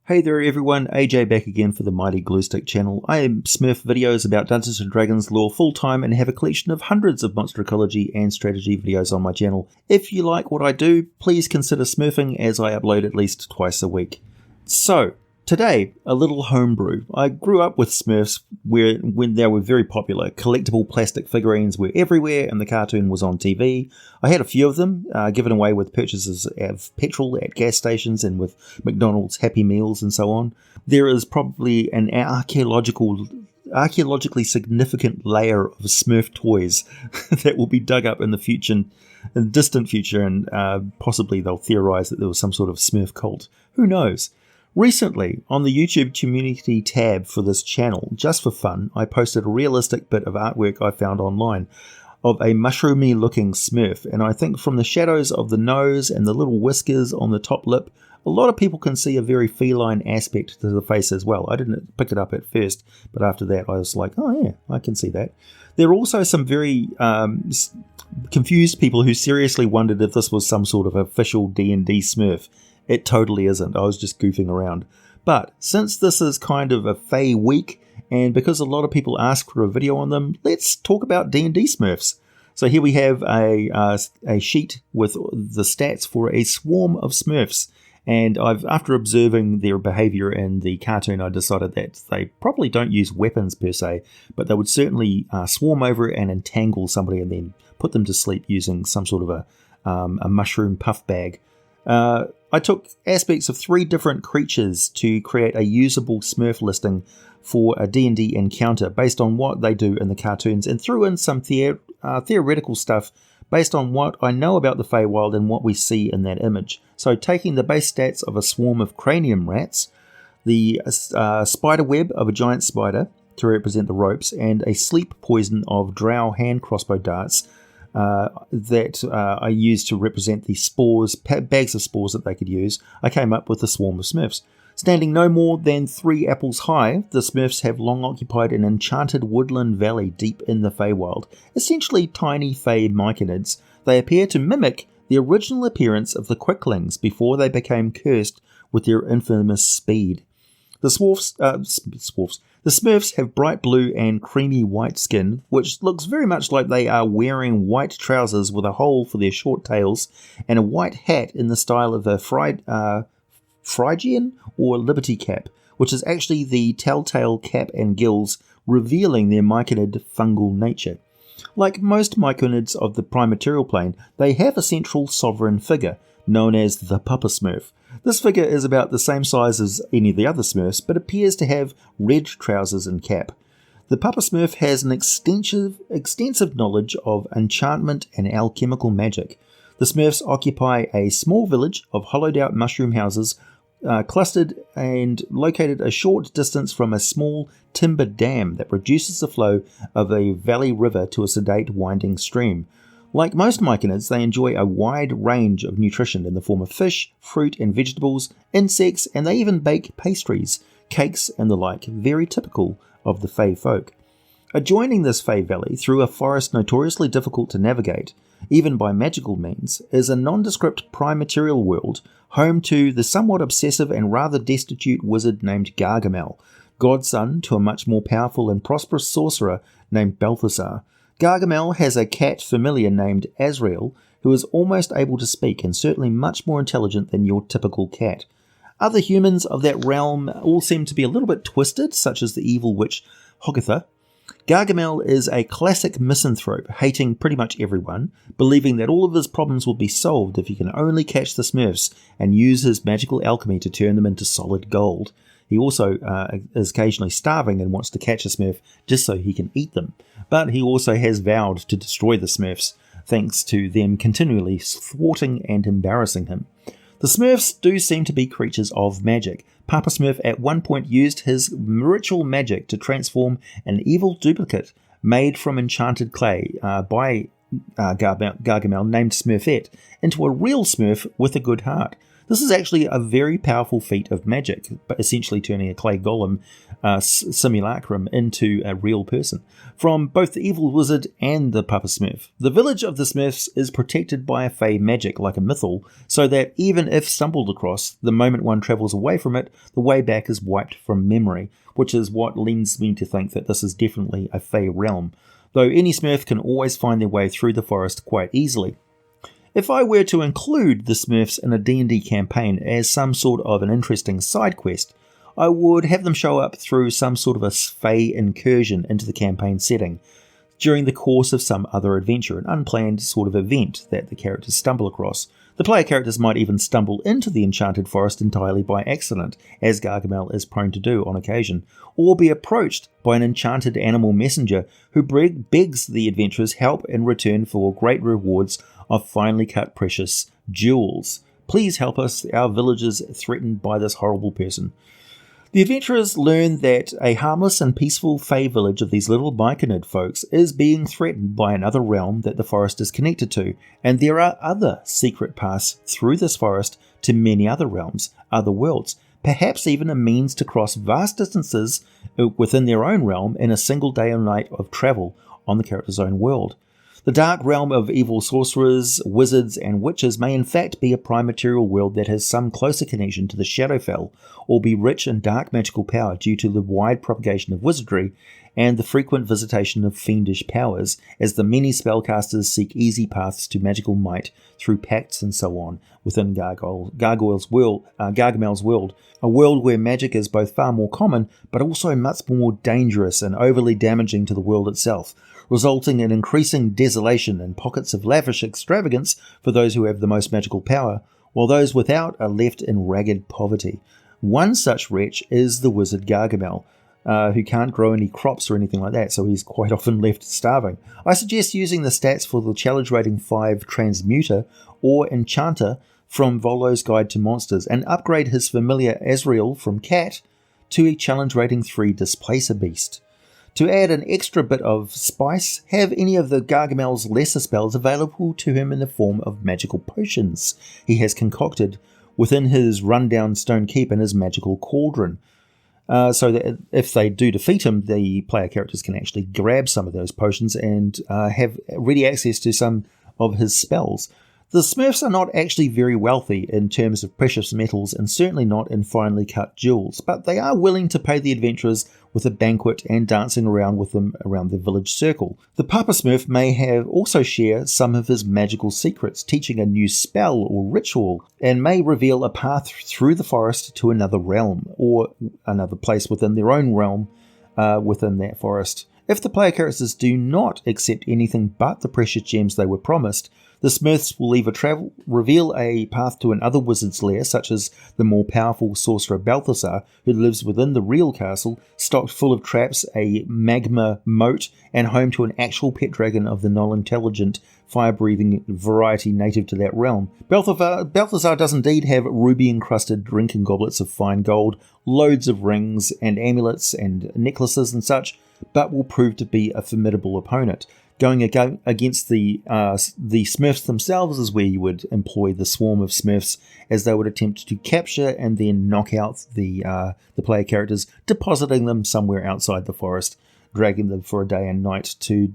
Hey there everyone, AJ back again for the Mighty Gluestick channel. I Smurf videos about Dungeons & Dragons lore full-time and have a collection of hundreds of monster ecology and strategy videos on my channel. If you like what I do, please consider smurfing as I upload at least twice a week. So, today, a little homebrew. I grew up with Smurfs when they were very popular. Collectible plastic figurines were everywhere and the cartoon was on TV. I had a few of them, given away with purchases of petrol at gas stations and with McDonald's Happy Meals and so on. There is probably an archaeologically significant layer of Smurf toys that will be dug up in the future, in the distant future, and possibly they'll theorize that there was some sort of Smurf cult. Who knows? Recently, on the YouTube community tab for this channel, just for fun, I posted a realistic bit of artwork I found online of a mushroomy looking Smurf, and I think from the shadows of the nose and the little whiskers on the top lip, a lot of people can see a very feline aspect to the face as well. I didn't pick it up at first, but after that I was like, oh yeah, I can see that. There are also some very confused people who seriously wondered if this was some sort of official D&D Smurf. It totally isn't. I was just goofing around. But since this is kind of a Fae week, and because a lot of people ask for a video on them, let's talk about D&D Smurfs. So here we have a sheet with the stats for a swarm of Smurfs. And after observing their behavior in the cartoon, I decided that they probably don't use weapons per se, but they would certainly swarm over and entangle somebody and then put them to sleep using some sort of a mushroom puff bag. I took aspects of 3 different creatures to create a usable Smurf listing for a D&D encounter based on what they do in the cartoons, and threw in some theoretical stuff based on what I know about the Feywild and what we see in that image. So taking the base stats of a swarm of cranium rats, the spider web of a giant spider to represent the ropes, and a sleep poison of drow hand crossbow darts that I used to represent the spores, bags of spores that they could use. I came up with a swarm of Smurfs. Standing no more than 3 apples high, the Smurfs have long occupied an enchanted woodland valley deep in the Feywild, essentially tiny Fey myconids. They appear to mimic the original appearance of the Quicklings before they became cursed with their infamous speed. The Smurfs have bright blue and creamy white skin, which looks very much like they are wearing white trousers with a hole for their short tails, and a white hat in the style of a Phrygian or Liberty cap, which is actually the telltale cap and gills, revealing their myconid fungal nature. Like most myconids of the prime material plane, they have a central sovereign figure, known as the Papa Smurf. This figure is about the same size as any of the other Smurfs, but appears to have red trousers and cap. The Papa Smurf has an extensive knowledge of enchantment and alchemical magic. The Smurfs occupy a small village of hollowed-out mushroom houses, clustered and located a short distance from a small timber dam that reduces the flow of a valley river to a sedate winding stream. Like most myconids, they enjoy a wide range of nutrition in the form of fish, fruit and vegetables, insects, and they even bake pastries, cakes and the like, very typical of the Fey folk. Adjoining this Fey valley, through a forest notoriously difficult to navigate, even by magical means, is a nondescript prime material world, home to the somewhat obsessive and rather destitute wizard named Gargamel, godson to a much more powerful and prosperous sorcerer named Balthazar. Gargamel has a cat familiar named Azrael, who is almost able to speak and certainly much more intelligent than your typical cat. Other humans of that realm all seem to be a little bit twisted, such as the evil witch Hogatha. Gargamel is a classic misanthrope, hating pretty much everyone, believing that all of his problems will be solved if he can only catch the Smurfs and use his magical alchemy to turn them into solid gold. He also is occasionally starving and wants to catch a Smurf just so he can eat them. But he also has vowed to destroy the Smurfs, thanks to them continually thwarting and embarrassing him. The Smurfs do seem to be creatures of magic. Papa Smurf at one point used his ritual magic to transform an evil duplicate made from enchanted clay by Gargamel named Smurfette into a real Smurf with a good heart. This is actually a very powerful feat of magic, but essentially turning a clay golem simulacrum into a real person, from both the evil wizard and the Papa Smurf. The village of the Smurfs is protected by a fey magic like a mythal, so that even if stumbled across, the moment one travels away from it, the way back is wiped from memory, which is what leads me to think that this is definitely a fey realm, though any Smurf can always find their way through the forest quite easily. If I were to include the Smurfs in a D&D campaign as some sort of an interesting side quest, I would have them show up through some sort of a fey incursion into the campaign setting during the course of some other adventure, an unplanned sort of event that the characters stumble across. The player characters might even stumble into the enchanted forest entirely by accident, as Gargamel is prone to do on occasion, or be approached by an enchanted animal messenger who begs the adventurers help in return for great rewards of finely cut precious jewels. Please help us, our village is threatened by this horrible person. The adventurers learn that a harmless and peaceful fey village of these little Myconid folks is being threatened by another realm that the forest is connected to, and there are other secret paths through this forest to many other realms, other worlds, perhaps even a means to cross vast distances within their own realm in a single day or night of travel on the character's own world. The dark realm of evil sorcerers, wizards, and witches may in fact be a prime material world that has some closer connection to the Shadowfell, or be rich in dark magical power due to the wide propagation of wizardry and the frequent visitation of fiendish powers, as the many spellcasters seek easy paths to magical might through pacts and so on within Gargamel's world, a world where magic is both far more common but also much more dangerous and overly damaging to the world itself, resulting in increasing desolation and pockets of lavish extravagance for those who have the most magical power, while those without are left in ragged poverty. One such wretch is the wizard Gargamel, who can't grow any crops or anything like that, so he's quite often left starving. I suggest using the stats for the challenge rating 5 Transmuter or Enchanter from Volo's Guide to Monsters, and upgrade his familiar Azrael from Cat to a challenge rating 3 Displacer Beast. To add an extra bit of spice, have any of the Gargamel's lesser spells available to him in the form of magical potions he has concocted within his rundown stone keep and his magical cauldron, so that if they do defeat him, the player characters can actually grab some of those potions and have ready access to some of his spells. The Smurfs are not actually very wealthy in terms of precious metals and certainly not in finely cut jewels, but they are willing to pay the adventurers with a banquet and dancing around with them around the village circle. The Papa Smurf may have also share some of his magical secrets, teaching a new spell or ritual, and may reveal a path through the forest to another realm or another place within their own realm within that forest. If the player characters do not accept anything but the precious gems they were promised, the Smurfs will either reveal a path to another wizard's lair, such as the more powerful sorcerer Balthazar, who lives within the real castle, stocked full of traps, a magma moat, and home to an actual pet dragon of the non-intelligent, fire-breathing variety native to that realm. Balthazar does indeed have ruby-encrusted drinking goblets of fine gold, loads of rings and amulets and necklaces and such, but will prove to be a formidable opponent. Going against the Smurfs themselves is where you would employ the swarm of Smurfs, as they would attempt to capture and then knock out the player characters, depositing them somewhere outside the forest, dragging them for a day and night to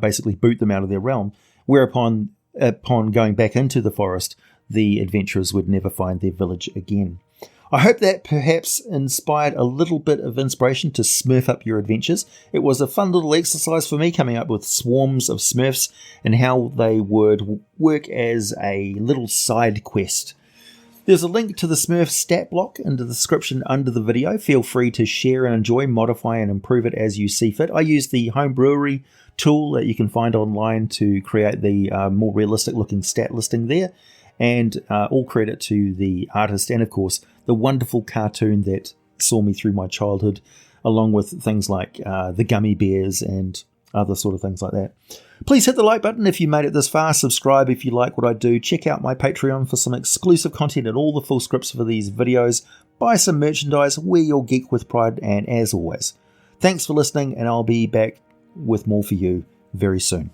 basically boot them out of their realm. Whereupon, upon going back into the forest, the adventurers would never find their village again. I hope that perhaps inspired a little bit of inspiration to smurf up your adventures. It was a fun little exercise for me, coming up with swarms of Smurfs and how they would work as a little side quest. There's a link to the Smurf stat block in the description under the video. Feel free to share and enjoy, modify and improve it as you see fit. I use the home brewery tool that you can find online to create the more realistic looking stat listing there. And all credit to the artist and, of course, the wonderful cartoon that saw me through my childhood, along with things like the gummy bears and other sort of things like that. Please hit the like button if you made it this far. Subscribe if you like what I do. Check out my Patreon for some exclusive content and all the full scripts for these videos. Buy some merchandise, wear your geek with pride, and as always, thanks for listening, and I'll be back with more for you very soon.